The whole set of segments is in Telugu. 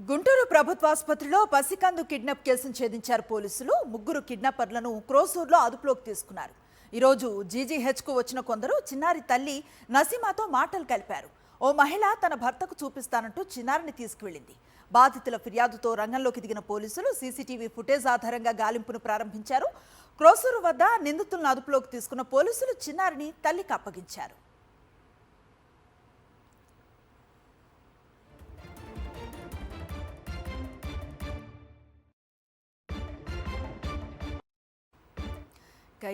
గుంటూరు ప్రభుత్వాసుపత్రిలో పసికందు కిడ్నాప్ కేసును ఛేదించారు పోలీసులు. ముగ్గురు కిడ్నాపర్లను క్రోసూర్లో అదుపులోకి తీసుకున్నారు. ఈరోజు జీజీహెచ్కు వచ్చిన కొందరు చిన్నారి తల్లి నసీమాతో మాటలు కలిపారు. ఓ మహిళ తన భర్తకు చూపిస్తానంటూ చిన్నారిని తీసుకువెళ్లింది. బాధితుల ఫిర్యాదుతో రంగంలోకి దిగిన పోలీసులు సీసీటీవీ ఫుటేజ్ ఆధారంగా గాలింపును ప్రారంభించారు. క్రోసూరు వద్ద నిందితులను అదుపులోకి తీసుకున్న పోలీసులు చిన్నారిని తల్లికి అప్పగించారు.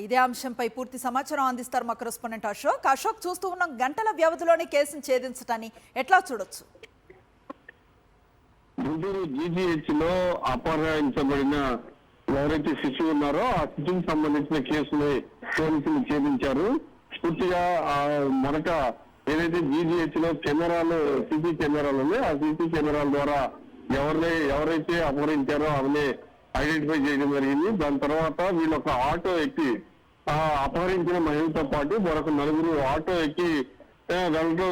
ఇదే అంశంపై పూర్తి సమాచారం అందిస్తారు మా కరెస్పాండెంట్ అశోక్. అశోక్, చూస్తూ ఉన్న గంటల వ్యవధిలోనే కేసును ఛేదించడాన్ని ఎట్లా చూడొచ్చు? గుంటూరు జీజీహెచ్ లో అపహరించబడిన ఎవరైతే శిశువు ఉన్నారో ఆ శిశువుకి సంబంధించిన కేసుని పోలీసులు ఛేదించారు. పూర్తిగా మొదట ఏదైతే జీజీహెచ్ లో కెమెరాలు సీసీ కెమెరాలు ఉన్నాయో ఆ సీసీ కెమెరాల ద్వారా ఎవరైతే అపహరించారో అవన్నీ ఐడెంటిఫై చేయడం జరిగింది. దాని తర్వాత వీళ్ళు ఒక ఆటో ఎక్కి అపహరించిన మహిళతో పాటు మరొక నలుగురు ఆటో ఎక్కి వెళ్ళడం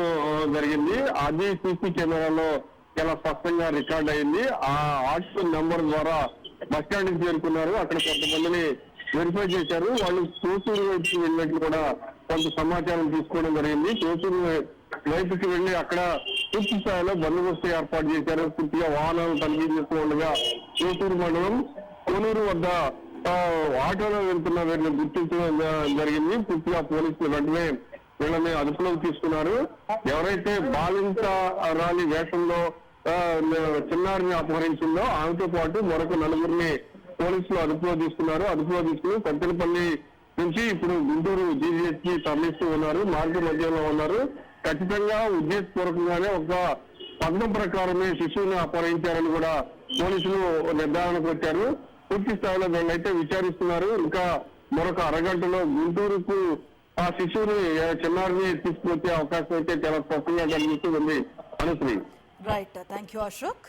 జరిగింది. అది సీసీ కెమెరాలో చాలా స్పష్టంగా రికార్డ్ అయింది. ఆ ఆటో నెంబర్ ద్వారా బస్ స్టాండ్ కి చేరుకున్నారు. అక్కడ కొంతమందిని వెరిఫై చేశారు. వాళ్ళు కోసూరు వైపుకి వెళ్ళినట్లు కూడా కొంత సమాచారం తీసుకోవడం జరిగింది. కోసూరు వైపుకి వెళ్లి అక్కడ పూర్తి స్థాయిలో బందోబస్తు ఏర్పాటు చేశారు. పూర్తిగా వాహనాలు తనిఖీ చేస్తూ ఉండగా కోసూరు మండలం కోనూరు వద్ద ఆటోలో వెళ్తున్న వీరిని గుర్తించడం జరిగింది. పూర్తిగా పోలీసులు వెంటనే వీళ్ళని అదుపులోకి తీసుకున్నారు. ఎవరైతే బాలింత రాలి వేషంలో చిన్నారిని అపహరించిందో ఆమెతో పాటు మరొక నలుగురిని పోలీసులు అదుపులో తీసుకున్నారు. అదుపులో తీసుకుని పెద్దలపల్లి నుంచి ఇప్పుడు గుంటూరు జీజీహెచ్ కి తరలిస్తూ ఉన్నారు. మార్గ మధ్యంలో ఉన్నారు. ఖచ్చితంగా ఉద్దేశపూర్వకంగానే ఒక పథకం ప్రకారమే శిశువుని అపహరించారని కూడా పోలీసులు నిర్ధారణకు వచ్చారు. పూర్తి స్థాయిలో వీళ్ళైతే విచారిస్తున్నారు. ఇంకా మరొక అరగంటలో గుంటూరుకు ఆ శిశువుని చిన్నారిని తీసుకొచ్చే అవకాశం అయితే చాలా స్పష్టంగా కనిపిస్తుంది Anusri. Right, thank you Ashok.